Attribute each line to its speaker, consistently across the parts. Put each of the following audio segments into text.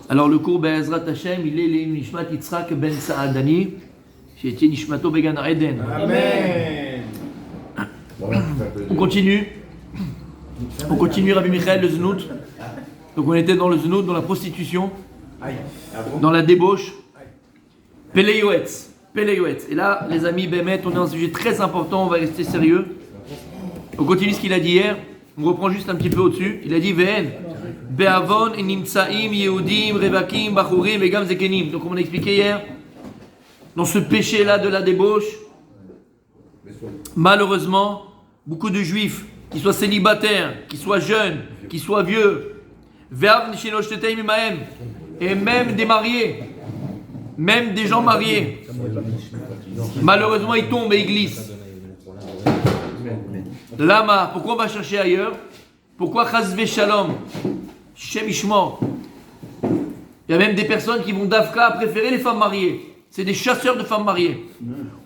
Speaker 1: Alors le cours Be'ezrat Hashem, il est les Nishmat Yitzhak Ben Saadani, qui était Nishmato Began Eden.
Speaker 2: Amen.
Speaker 1: On continue. On continue Rabbi Michael le Znout. Donc on était dans le Znout, dans la prostitution, dans la débauche. Peleyoetz. Et là, les amis, Bémet, on est dans un sujet très important, on va rester sérieux. On continue ce qu'il a dit hier. On reprend juste un petit peu au-dessus. Il a dit Ve'en Be'avon Nimtsaim Yehudim Revakim Bachurim Vegam Zekenim. Donc, comme on a expliqué hier, dans ce péché-là de la débauche, malheureusement, beaucoup de juifs, qu'ils soient célibataires, qu'ils soient jeunes, qu'ils soient vieux, et même des mariés, même des gens mariés, malheureusement, ils tombent et ils glissent. Lama, pourquoi on va chercher ailleurs? Pourquoi Chazve Shalom, Shem Ishmor? Il y a même des personnes qui vont d'Afka préférer les femmes mariées. C'est des chasseurs de femmes mariées.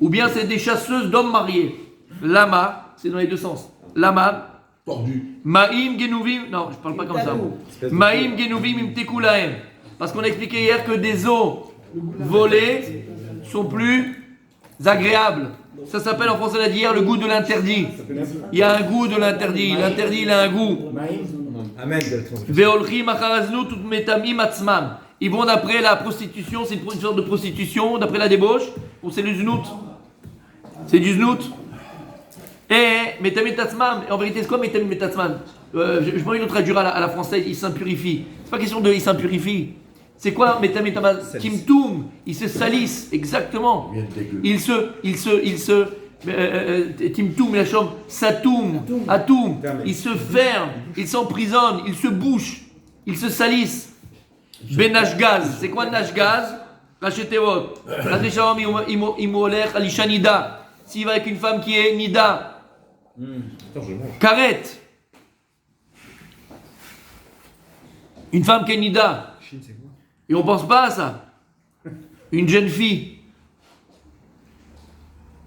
Speaker 1: Ou bien c'est des chasseuses d'hommes mariés. Lama, c'est dans les deux sens. Lama, Ma'im Genuvim, non, je parle pas comme ça. Ma'im Genuvim Imteku Lahem. Parce qu'on a expliqué hier que des os volés sont plus agréables. Ça s'appelle en français, on a dit hier, le goût de l'interdit. Il y a un goût de l'interdit. L'interdit, il a un goût.
Speaker 2: Amen.
Speaker 1: Ve'olchim acharaznu tout metamim atzmam. Ils vont d'après la prostitution, c'est une sorte de prostitution, d'après la débauche, ou c'est le znout? C'est du znout. Et metamim atzmam, en vérité, c'est quoi metamim atzmam? Je m'en vais le traduire à la française, il s'impurifie. C'est pas question de il s'impurifie. C'est quoi metamim atzmam? Timtum, ils se salissent, exactement. Timtum, la chambre, Satoum, Atoum, ils se ferment, ils s'emprisonnent, ils se bouchent, ils se salissent. Benashgaz, c'est quoi Nashgaz? Rachetevot, Rachetevot, Imolech, Alisha Nida. S'il va avec une femme qui est Nida, Karet, une femme qui est Nida, et on pense pas à ça. Une jeune fille,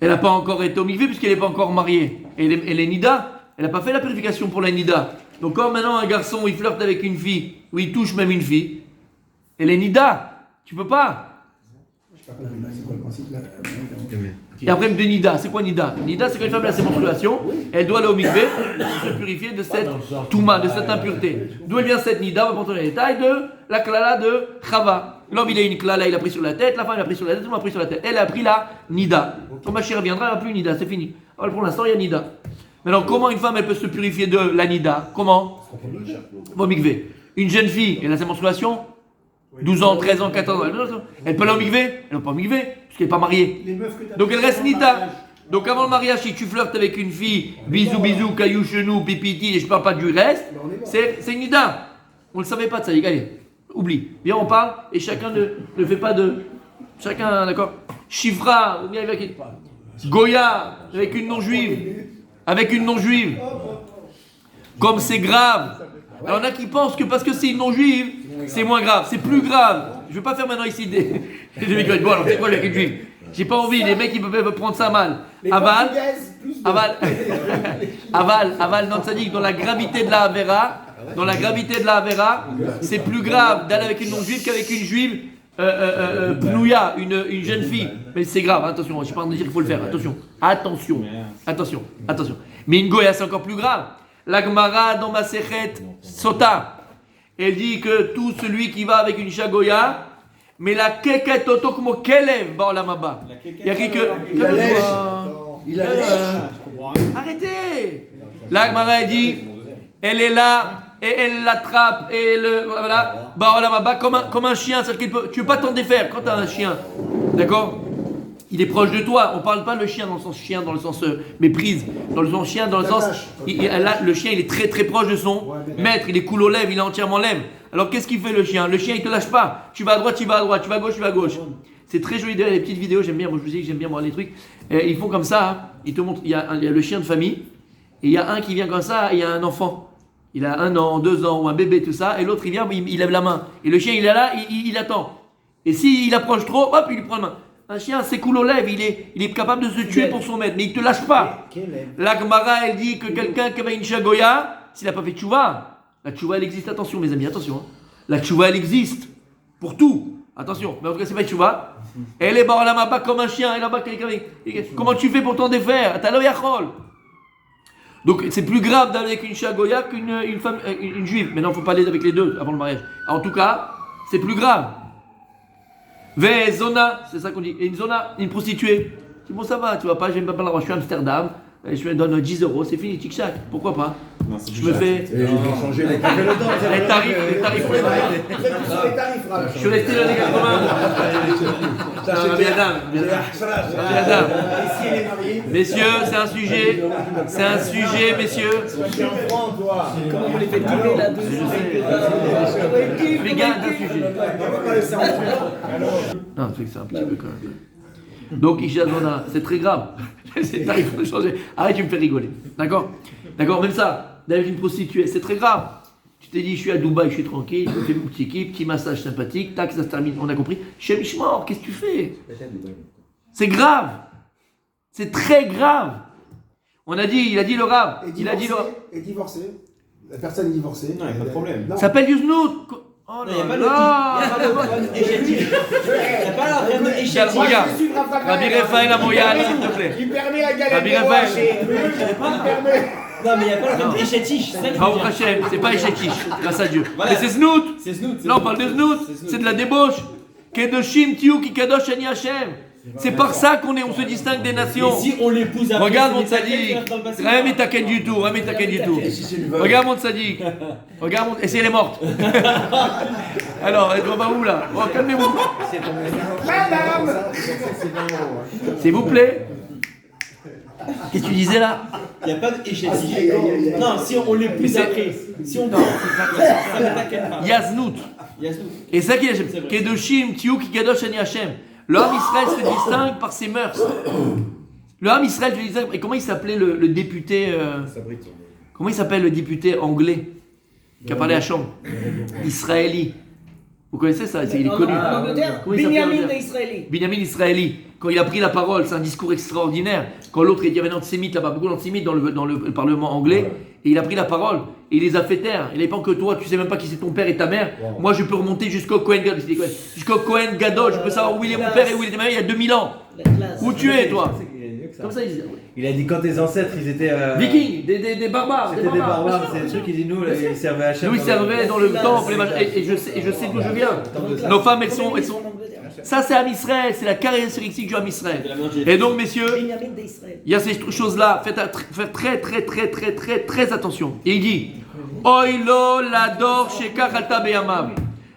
Speaker 1: elle n'a pas encore été au mikvé puisqu'elle n'est pas encore mariée. Elle est Nida, elle n'a pas fait la purification pour la Nida. Donc quand maintenant un garçon il flirte avec une fille, ou il touche même une fille, elle est Nida, tu peux pas. Et après de Nida, c'est quoi Nida? Nida c'est quand une femme a ses menstruations, elle doit aller au mikvé se purifier de cette touma, de cette impureté. D'où elle vient cette Nida? On va prendre les détails de la klala de Chava. L'homme il a une klala, il a pris sur la tête, la femme elle a pris sur la tête, tout le monde a pris sur la tête. Elle a pris la Nida. Quand ma chère viendra, elle n'a plus Nida, c'est fini. Alors pour l'instant il y a Nida. Maintenant comment une femme elle peut se purifier de la Nida? Comment? Au mikvé. Une jeune fille, elle a ses menstruations, 12 ans, 13 ans, 14 ans, elle peut aller au mikvé? Elle n'est pas au mikvé, puisqu'elle n'est pas mariée. Donc elle reste Nida. Donc avant le mariage, si tu flirtes avec une fille, bisous, caillou, chenou, pipiti, et je parle pas du reste, c'est Nida. On ne le savait pas de ça, les gars. Oublie. Viens, on parle, et chacun ne fait pas de... Chacun, d'accord? Chifra, Goya, avec une non-juive. Avec une non-juive. Comme c'est grave. Alors, il y en a qui pensent que parce que c'est une non-juive, c'est moins grave. C'est plus grave. Je ne vais pas faire maintenant ici des migrants. Bon, alors, c'est quoi avec une juive? J'ai pas envie, les mecs, ils peuvent prendre ça mal. Aval, non, ça dit que dans la gravité de la Avera, c'est plus grave d'aller avec une non-juive qu'avec une juive pnouya, une jeune fille. Mais c'est grave, attention, je ne suis pas en train de dire qu'il faut le faire, attention. Mais une goya, c'est encore plus grave. La Gemara dans ma Sechet Sota, elle dit que tout celui qui va avec une chagoya, mais la keket otokmo kelev ba'olamaba. Il y a écrit que. Il arrêtez. La Gemara dit, elle est là et elle l'attrape et voilà, ba'olamaba comme un chien. C'est-à-dire que tu ne peux pas t'en défaire quand tu as un chien, d'accord? Il est proche de toi. On ne parle pas le chien dans le sens chien, dans le sens méprise. Dans le sens chien, dans le sens. Le chien, il est très très proche de son maître. Il est cool aux lèvres, il est entièrement lèvre. Alors qu'est-ce qu'il fait le chien? Le chien, il ne te lâche pas. Tu vas à droite, tu vas à droite. Tu vas à gauche, tu vas à gauche. C'est très joli d'ailleurs, les petites vidéos. J'aime bien, moi je vous dis que j'aime bien voir les trucs. Ils font comme ça. Hein. Ils te montrent. Il y a le chien de famille. Et il y a un qui vient comme ça. Et il y a un enfant. Il a 1 an, 2 ans ou un bébé, tout ça. Et l'autre, il vient, il lève la main. Et le chien, il est là, il attend. Et s'il approche trop, hop, il lui prend la main. Un chien, c'est cool aux lèvres, il est capable de se tuer pour son maître, mais il ne te lâche pas. La Gemara, elle dit que quelqu'un qui avait une chagoya, s'il n'a pas fait tchouva, la tchouva, elle existe, attention mes amis, attention. La tchouva, elle existe. pour tout. Attention, mais en tout cas, c'est pas Tchouva. Elle est bas là-bas comme un chien, elle est là-bas. Comment tu fais pour t'en défaire? T'as l'oyachol. Donc, c'est plus grave d'aller avec une chagoya qu'une femme, une juive. Maintenant, il ne faut pas aller avec les deux avant le mariage. En tout cas, c'est plus grave. Ve zona, c'est ça qu'on dit. Et une zona, une prostituée. C'est bon, ça va, tu vas pas, j'aime pas la je suis à Amsterdam. Je me donne 10 euros, c'est fini, tic-tac. Pourquoi pas?
Speaker 2: Non,
Speaker 1: je me fais.
Speaker 2: J'ai changé les
Speaker 1: tarifs. Je suis resté dans les 80. Messieurs, c'est un sujet, messieux.
Speaker 3: Comment on les fait tomber là-dessus?
Speaker 1: Les gars, d'un sujet. Non, c'est un petit peu quand même. Donc, Ishazona, c'est très grave. C'est tarif, il faut changer. Arrête, tu me fais rigoler. D'accord? D'accord, même ça, d'aller avec une prostituée, c'est très grave. Tu t'es dit, je suis à Dubaï, je suis tranquille, je fais mon petit équipe, petit massage sympathique, tac, ça se termine, on a compris. Chez Mishmor, qu'est-ce que tu fais? C'est grave. C'est très grave. Il a dit le Rav.
Speaker 4: Et divorcé. La personne est divorcée.
Speaker 2: Non, il n'y a pas de problème.
Speaker 4: Non.
Speaker 1: Ça s'appelle Yuznout. Oh
Speaker 3: Il n'y a
Speaker 1: là
Speaker 3: pas
Speaker 1: là.
Speaker 3: le échétif.
Speaker 1: Regarde, Rabbi Raphaël Amoyal, s'il te plaît.
Speaker 4: Il permet la galette
Speaker 1: Rabbi
Speaker 4: des rois
Speaker 1: Raphaël.
Speaker 4: chez il permet.
Speaker 3: Non, mais il n'y a pas le terme échétif.
Speaker 1: Baruch Hashem, c'est pas Eshetish, grâce à Dieu. Mais c'est Znout.
Speaker 3: C'est Snoot.
Speaker 1: Là, on parle de Znout. C'est de la débauche. Kedoshim Tiou ki Kadosh Ani Hashem. C'est par ça qu'on se distingue des nations.
Speaker 3: Et si on l'épouse après,
Speaker 1: Regarde mon
Speaker 3: c'est les
Speaker 1: tzaddik.
Speaker 3: taquets qui restent dans le passé.
Speaker 1: Rien mais t'inquiète du tout. Regarde mon tzaddik. Et si elle est morte. Alors, elle va où là? Oh, calmez-vous.
Speaker 4: Madame.
Speaker 1: S'il vous plaît. Qu'est-ce que tu disais là?
Speaker 3: Il n'y a pas d'échétif. Non, si on l'épouse après. Si on ça ne t'inquiète pas.
Speaker 1: Yaznout.
Speaker 3: Il y a Snoot.
Speaker 1: Et ça qui est
Speaker 3: C'est
Speaker 1: Hashem.
Speaker 3: vrai.
Speaker 1: Kedoshim Tiou ki Kadosh Ani Hashem. L'homme Israël se distingue par ses mœurs. L'homme Israël se distingue. Et comment il s'appelait le député comment il s'appelle le député anglais qui a parlé à Chambre? Israéli. Vous connaissez ça? Il est connu.
Speaker 5: En Angleterre,
Speaker 1: Comment il s'appelle,
Speaker 5: Binyamin
Speaker 1: Angleterre
Speaker 5: d'Israéli.
Speaker 1: Binyamin Israéli. Quand il a pris la parole, c'est un discours extraordinaire. Quand l'autre, il y avait un antisémite là-bas, beaucoup d'antisémites dans le Parlement anglais, et il a pris la parole, et il les a fait taire. Il dépend que toi, tu sais même pas qui c'est ton père et ta mère. Moi, je peux remonter jusqu'au Cohen Gadol. Jusqu'au Cohen Gadol, je peux savoir où il est mon père et où il était ma mère il y a 2000 ans.
Speaker 5: La classe.
Speaker 1: Où tu es, toi? Comme ça, il disait.
Speaker 6: Il a dit quand tes ancêtres ils étaient
Speaker 1: Vikings, des barbares.
Speaker 6: c'était des barbares, c'est le truc qu'il dit nous là, ils servaient à Hachem.
Speaker 1: Nous, ils servaient dans le temple, et je sais d'où je viens. Nos femmes, elles sont. Ça, c'est Am Israël, c'est la caractéristique du Am Israël. Et donc, messieurs,
Speaker 5: Binyamin d'Israël.
Speaker 1: il y a ces choses-là, faites très attention. Et il dit Oilo lador shekach alta beyamav.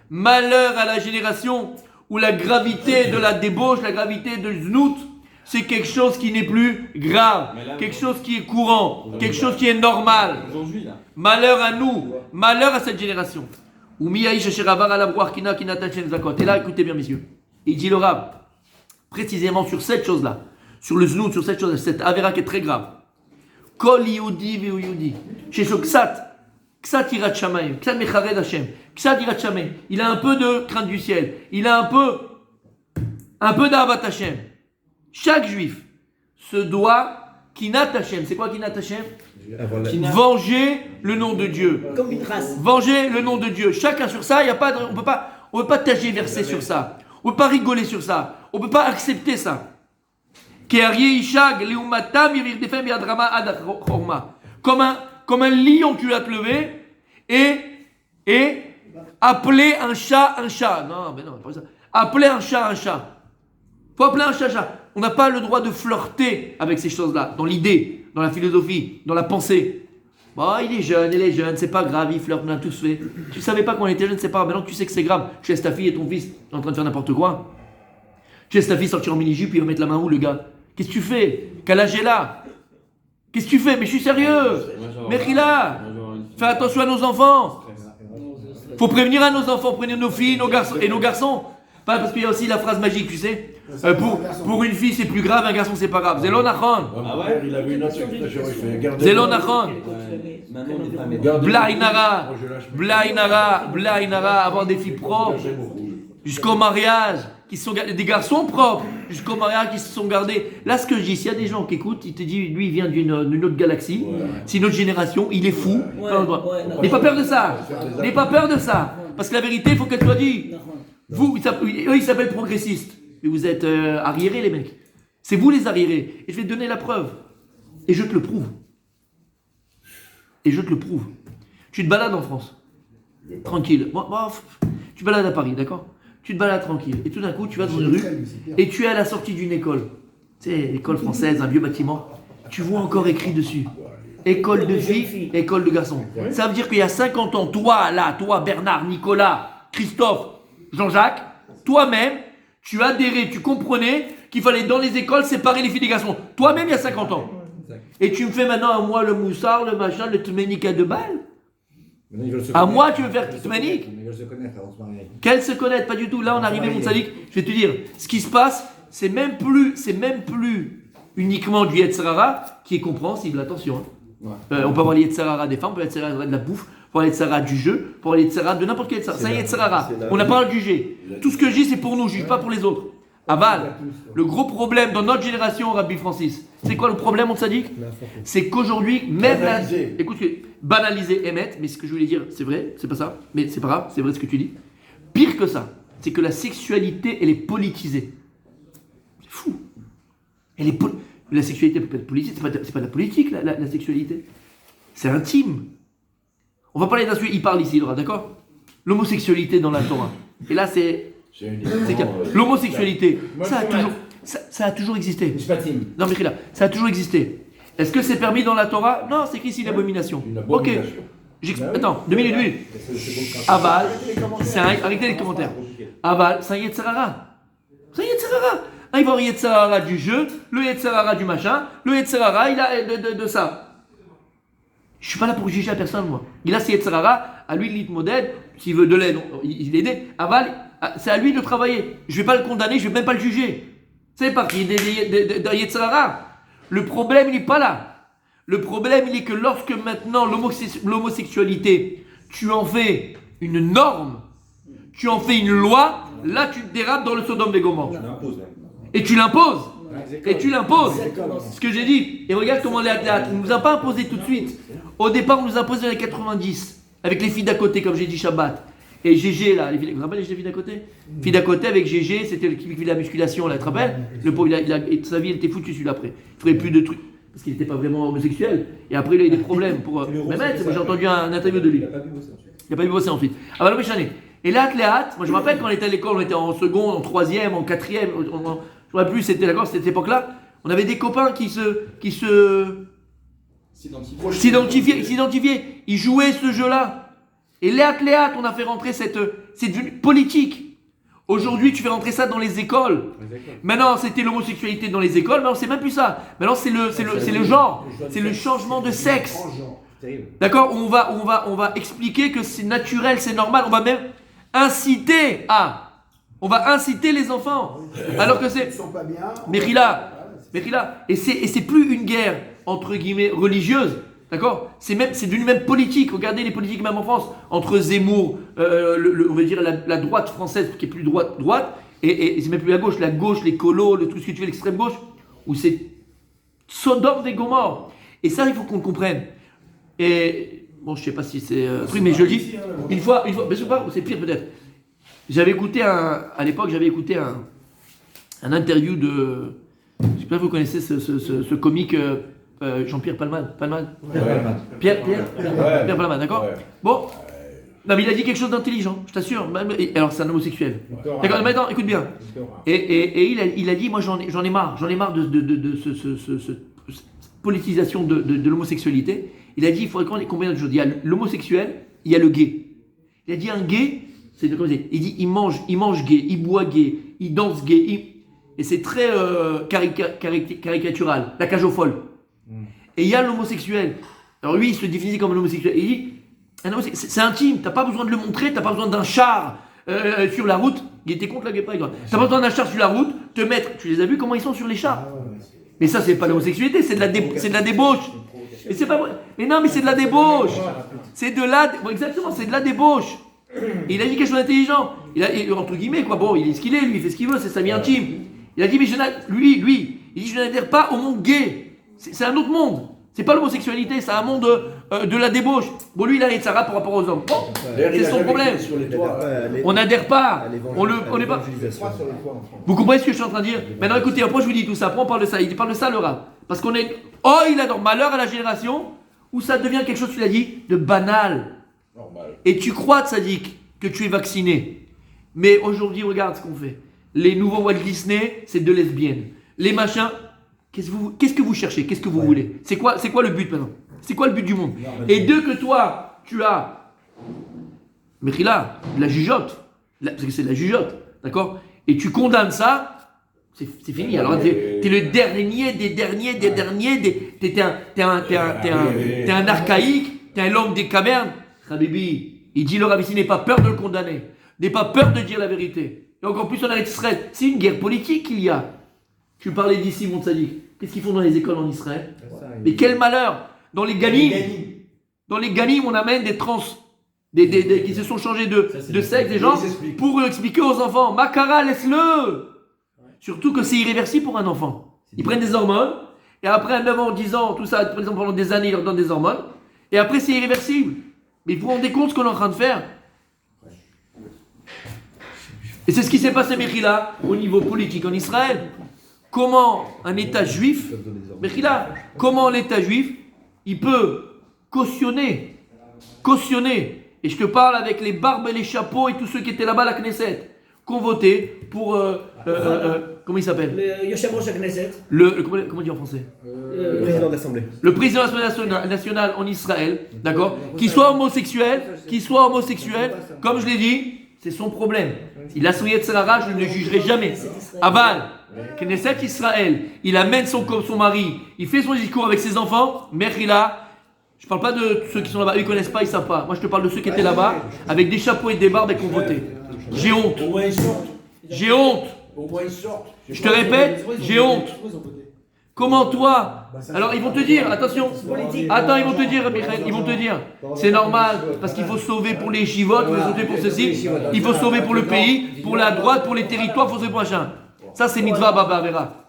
Speaker 1: Malheur à la génération où la gravité de la débauche, la gravité de Znout, c'est quelque chose qui n'est plus grave, quelque chose qui est courant, quelque chose qui est normal.
Speaker 3: Aujourd'hui, là.
Speaker 1: Malheur à nous, malheur à cette génération. Ou miyaïsh asher avar alav ruach kina kinatan shen zakot. Et là, écoutez bien, messieurs. Il dit le Rav, précisément sur cette chose-là, sur le znout, sur cette chose-là, cette avéra qui est très grave. Kol yehudi ve'u yehudi. Chez ce ksat yirat shamayim, ksat mechared Hashem, ksat yirat shamayim. Il a un peu de crainte du ciel. Il a un peu d'Avat Hashem. Chaque juif se doit kinat Hashem. C'est quoi kinat Hashem? Venger le nom de Dieu.
Speaker 5: Comme une race.
Speaker 1: Venger le nom de Dieu. Chacun sur ça, on peut pas tergiverser sur ça. On ne peut pas rigoler sur ça. On ne peut pas accepter ça. Comme un lion, tu vas te lever et appeler un chat un chat. Non, mais non, pas ça. Appeler un chat un chat. Faut appeler un chat un chat. On n'a pas le droit de flirter avec ces choses-là, dans l'idée, dans la philosophie, dans la pensée. Bon, il est jeune, c'est pas grave, il flirte, on a tous fait. Tu savais pas quand on était jeune, c'est pas grave. Maintenant tu sais que c'est grave. Tu laisses ta fille et ton fils en train de faire n'importe quoi. Tu laisses ta fille sortir en mini-jupe et il va mettre la main où, le gars? Qu'est-ce que tu fais? Quel âge est là? Qu'est-ce que tu fais? Mais je suis sérieux. Merkila, fais attention à nos enfants. Faut prévenir à nos enfants, prévenir nos filles, nos garçons et nos garçons. Pas parce qu'il y a aussi la phrase magique, tu sais. Pour une fille c'est plus grave, un garçon c'est pas grave. Zelon Achon.
Speaker 3: Ah ouais?
Speaker 7: Il avait une interprétation, il fait garder.
Speaker 1: Zelon Achon.
Speaker 3: Maintenant, on est pas
Speaker 1: Blainara, avoir des filles propres. Jusqu'au mariage, qui se sont gardés, des garçons propres, jusqu'au mariage qui se sont gardés. Là, ce que je dis, s'il y a des gens qui écoutent, il te dit, lui, il vient d'une autre galaxie, c'est une autre génération, il est fou. N'aie pas peur de ça. N'aie pas peur de ça. Parce que la vérité, il faut qu'elle soit dite. Vous, eux, ils s'appellent progressistes. Mais vous êtes arriérés, les mecs. C'est vous les arriérés. Et je vais te donner la preuve. Et je te le prouve. Et je te le prouve. Tu te balades en France. Tranquille. Tu te balades à Paris, d'accord? Tu te balades tranquille. Et tout d'un coup, tu vas dans une rue. Et tu es à la sortie d'une école. Tu sais, l'école française, un vieux bâtiment. Tu vois encore écrit dessus. École de filles, école de garçons. Ça veut dire qu'il y a 50 ans, toi, Bernard, Nicolas, Christophe, Jean-Jacques, toi-même, tu adhérais, tu comprenais qu'il fallait dans les écoles séparer les filles des garçons. Toi-même, il y a 50 ans. Et tu me fais maintenant à moi le moussard, le machin, le tménique à 2 balles. À moi, tu veux faire tménique?
Speaker 7: Ils veulent se connaître avant de se marier.
Speaker 1: Qu'elles se connaissent, pas du tout. Là, on arrive, mon sadique. Je vais te dire, ce qui se passe, c'est même plus uniquement du Yetzirara qui est compréhensible. Attention. Hein. On peut avoir les Yetzirara des femmes, on peut avoir les Yetzirara de la bouffe, on peut avoir les Yetzirara du jeu, on peut avoir les Yetzirara de n'importe quel Yetzirara. C'est un Yetzirara. On n'a pas à le juger. Tout ce que je dis, c'est pour nous, je ne juge pas pour les autres. Aval, le gros problème dans notre génération, Rabbi Francis, c'est quoi le problème, on sadique? C'est qu'aujourd'hui, même
Speaker 4: Banaliser.
Speaker 1: Écoute, banaliser, émettre, mais ce que je voulais dire, c'est vrai, c'est pas ça, mais c'est pas grave, c'est vrai ce que tu dis. Pire que ça, c'est que la sexualité, elle est politisée. C'est fou. La sexualité peut être politique, c'est pas de la politique, la sexualité. C'est intime. On va parler d'un sujet, il parle ici, Laura, d'accord? L'homosexualité dans la Torah. Et là, c'est l'homosexualité, ça a toujours existé. Non, mais là, ça a toujours existé. Est-ce que c'est permis dans la Torah? Non, c'est écrit ici une abomination. Ok. Attends, 2 minutes. Aval, arrêtez les commentaires. Aval, c'est un Yetzirara. C'est un Yetzirara. Il va y avoir le Yetzirara du jeu, le Yetzirara du machin, le Yetzirara, il a de ça. Je suis pas là pour juger la personne, moi. Il a ses Yetzirara, à lui de l'itmoded, s'il veut de l'aide, il aide. Aval, c'est à lui de travailler. Je vais pas le condamner, je vais même pas le juger. C'est parti d'un Yetzirara. Le problème, il n'est pas là. Le problème, il est que lorsque maintenant l'homosexualité, tu en fais une norme, tu en fais une loi, là tu te dérapes dans le Sodome et Gomorrhe. Et tu l'imposes. Et tu l'imposes. Ce que j'ai dit. Et regarde comment les athlètes, on ne nous a pas imposé tout de suite. Au départ, on nous a imposé dans les 90, avec les filles d'à côté, comme j'ai dit Shabbat. Et GG là, vous vous rappelez les filles d'à côté? Filles d'à côté avec GG, c'était le qui fait de la musculation là, tu te rappelles? Le pauvre, sa vie, elle était foutue celui d'après. Il ferait plus de trucs. Parce qu'il n'était pas vraiment homosexuel. Et après, il a eu des problèmes pour. Même j'ai entendu un interview de lui. Il n'a pas pu bosser ensuite. Ah bah non, mais chané. Et là, moi je me rappelle quand on était à l'école, on était en seconde, en troisième, en quatrième. Je ne me rappelle plus, c'était d'accord, c'était cette époque-là. On avait des copains qui s'identifiaient. Ils jouaient ce jeu-là. Et Léat, on a fait rentrer c'est devenu politique. Aujourd'hui, tu fais rentrer ça dans les écoles. Maintenant, c'était l'homosexualité dans les écoles. Maintenant, c'est même plus ça. Maintenant, c'est le genre. C'est le changement de sexe. D'accord? On va expliquer que c'est naturel, c'est normal. On va même inciter les enfants. Alors que c'est. Mérila. Et c'est plus une guerre, entre guillemets, religieuse. D'accord? C'est devenu même politique. Regardez les politiques même en France. Entre Zemmour, on va dire la droite française, qui est plus droite, et c'est même plus la gauche, les colos, tout ce que tu veux, l'extrême gauche, où c'est Sodome et Gomorrhe. Et ça, il faut qu'on le comprenne. Et bon, je sais pas si c'est un truc, mais je le dis. Une fois, mais c'est pire peut-être. À l'époque, j'avais écouté un interview de, je sais pas si vous connaissez ce comique. Jean-Pierre Palman. Pierre Palman, d'accord? Bon, non, mais il a dit quelque chose d'intelligent, je t'assure. Alors, c'est un homosexuel. D'accord, mais attends, écoute bien. Et il a dit, moi j'en ai marre de cette politisation de l'homosexualité. Il a dit, il faudrait qu'on comprenne autre chose. Il y a l'homosexuel, il y a le gay. Il a dit, un gay, c'est comment dire, il dit, il mange gay, il boit gay, il danse gay, et c'est très caricatural, la cage aux folles. Et il y a l'homosexuel. Alors lui, il se définit comme un homosexuel. Il dit, c'est intime, t'as pas besoin de le montrer, t'as pas besoin d'un char sur la route. Il était contre la gay pride. T'as pas besoin d'un char sur la route, te mettre. Tu les as vus comment ils sont sur les chars? Mais ça, c'est pas l'homosexualité, c'est de la débauche. Et c'est pas vrai. Mais non, mais c'est de la débauche. Exactement, c'est de la débauche. Et il a dit quelque chose d'intelligent. Entre guillemets, quoi. Bon, il est ce qu'il est, lui, il fait ce qu'il veut, c'est sa vie intime. Il a dit, mais lui, il dit, je n'adhère pas au monde gay. C'est un autre monde. C'est pas l'homosexualité, c'est un monde de la débauche. Bon, lui, il a Yetzara par rapport aux hommes. Bon, c'est son problème.
Speaker 7: Sur les toits.
Speaker 1: On n'adhère pas. On n'est pas.
Speaker 4: Trois sur les toits en France.
Speaker 1: Vous comprenez ce que je suis en train de dire? Maintenant, écoutez, après, je vous dis tout ça. Après, on parle de ça. Il parle de ça, le rab. Parce qu'on est. Oh, il adore malheur à la génération où ça devient quelque chose, tu l'as dit, de banal.
Speaker 7: Normal.
Speaker 1: Et tu crois, Tzadik, que tu es vacciné. Mais aujourd'hui, regarde ce qu'on fait. Les nouveaux Walt Disney, c'est deux lesbiennes. Les machins, qu'est-ce que vous cherchez? Qu'est-ce que vous voulez? C'est quoi le but maintenant? C'est quoi le but du monde? Et deux que toi, tu as, Mechila, de la jugeote, parce que c'est de la jugeote, d'accord? Et tu condamnes ça, c'est fini. Alors t'es le dernier des derniers, t'es un archaïque, t'es un homme des cavernes. Habibi, il dit le Rabbi, n'aie pas peur de le condamner, n'aie pas peur de dire la vérité. Et encore plus on arrête Israël. C'est une guerre politique qu'il y a. Tu parlais d'ici, mon tzaddik. Qu'est-ce qu'ils font dans les écoles en Israël? Mais quel malheur! Dans les ganim, on amène des trans, qui se sont changés de sexe, des gens, pour expliquer aux enfants. Makara, laisse-le! Surtout que c'est irréversible pour un enfant. Ils prennent des hormones, et après, à 9 ans, 10 ans, tout ça, par exemple, pendant des années, ils leur donnent des hormones, et après, c'est irréversible. Mais vous vous rendez compte ce qu'on est en train de faire? Et c'est ce qui s'est passé, Mechila, au niveau politique en Israël. Comment un État juif, Mechila, comment l'État juif, il peut cautionner, et je te parle avec les barbes et les chapeaux et tous ceux qui étaient là-bas à la Knesset, qui ont voté pour, comment il s'appelle?
Speaker 3: Le Yosef-Rosh Knesset.
Speaker 1: Comment dire en français?
Speaker 6: Le président de l'Assemblée.
Speaker 1: Le président de l'Assemblée nationale en Israël, d'accord? Qu'il soit homosexuel, comme je l'ai dit, c'est son problème. Il a son Yetzirah, je ne le jugerai jamais. Aval, Knesset Israël, il amène son mari, il fait son discours avec ses enfants, Mechila, je ne parle pas de ceux qui sont là-bas, eux ils ne connaissent pas, ils ne savent pas. Moi je te parle de ceux qui étaient là-bas, avec des chapeaux et des barbes et qui ont voté. J'ai honte.
Speaker 7: Au moins ils sortent.
Speaker 1: J'ai honte.
Speaker 7: Au moins ils sortent.
Speaker 1: Je te répète, j'ai honte. Comment toi? Alors ils vont te dire, attention, attends, ils vont te dire, Michael, ils vont te dire, c'est normal, parce qu'il faut sauver pour les chivotes, il faut sauver pour ceci, il faut sauver pour le pays, pour la droite, pour les territoires, il faut sauver pour machin. Ça c'est mitzvah Baba Vera.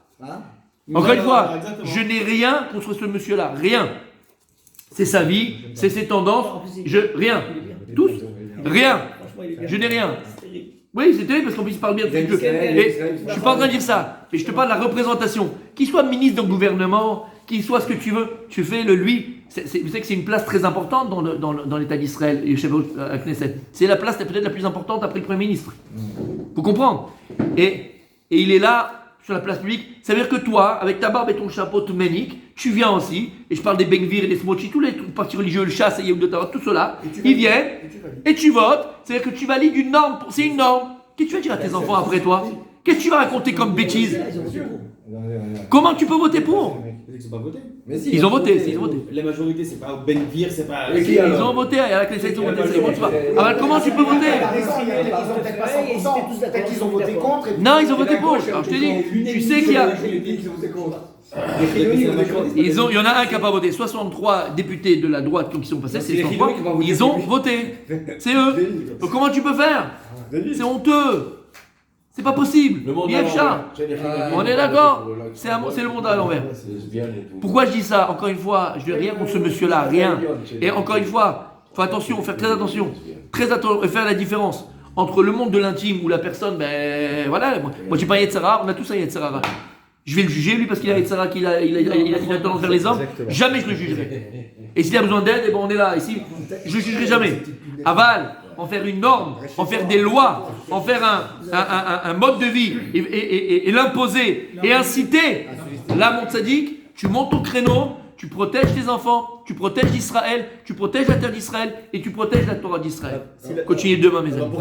Speaker 1: Encore une fois, je n'ai rien contre ce monsieur-là, rien. C'est sa vie, c'est ses tendances, rien. Tous, rien. Je n'ai rien. Oui, c'est terrible parce qu'en plus il parle bien de ce que et je suis pas en train de dire ça, mais je te parle de la représentation. Qu'il soit ministre d'un gouvernement, qu'il soit ce que tu veux, tu fais le lui. Vous savez que c'est une place très importante dans l'État d'Israël, à Knesset. C'est la place peut-être la plus importante après le Premier ministre. Faut comprendre. Et il est là sur la place publique. Ça veut dire que toi, avec ta barbe et ton chapeau tout manique, tu viens aussi. Et je parle des Benvir et des Smochi, tous les partis religieux, le chasse et Yehoud tout cela. Ils viennent et tu votes. C'est-à-dire que tu valides une norme. C'est une norme. Qu'est-ce que tu vas dire à tes enfants après toi? Qu'est-ce que tu vas raconter comme bêtise? Comment tu peux voter pour?
Speaker 2: Ils n'ont pas voté.
Speaker 6: Mais si,
Speaker 1: Ils ont voté.
Speaker 2: La majorité, c'est pas Ben-Gvir, c'est pas.
Speaker 1: Ils ont voté à la Knesset, ils ont voté. Alors comment tu peux voter?
Speaker 4: Ils ont peut-être pas 100%, peut-être qu'ils ont voté contre.
Speaker 1: Non, ils ont voté pour. Alors je te dis, tu sais qu'il y a. Il y en a un qui n'a pas voté. 63 députés de la droite qui sont passés, c'est 63. Ils ont voté. C'est eux. Donc comment tu peux faire? C'est honteux. C'est pas possible. Yefcha. On est d'accord? C'est le monde à l'envers. Pourquoi je dis ça? Encore une fois, je n'ai rien contre ce monsieur-là, rien. Et encore une fois, faut attention, faire très attention. Très attention, et faire la différence entre le monde de l'intime où la personne, ben voilà, moi j'ai pas Yetzara, on a tous un Yetzara. Je vais le juger lui parce qu'il a Yetzara, qu'il a tendance vers les hommes. Jamais je le jugerai. Et s'il a besoin d'aide, eh ben on est là. Ici, je le jugerai jamais. Aval, en faire une norme, en faire des lois, en faire un mode de vie et l'imposer et inciter. Là, mon tzaddik, tu montes au créneau, tu protèges tes enfants, tu protèges Israël, tu protèges la terre d'Israël et tu protèges la Torah d'Israël. Continuez demain, mes amis.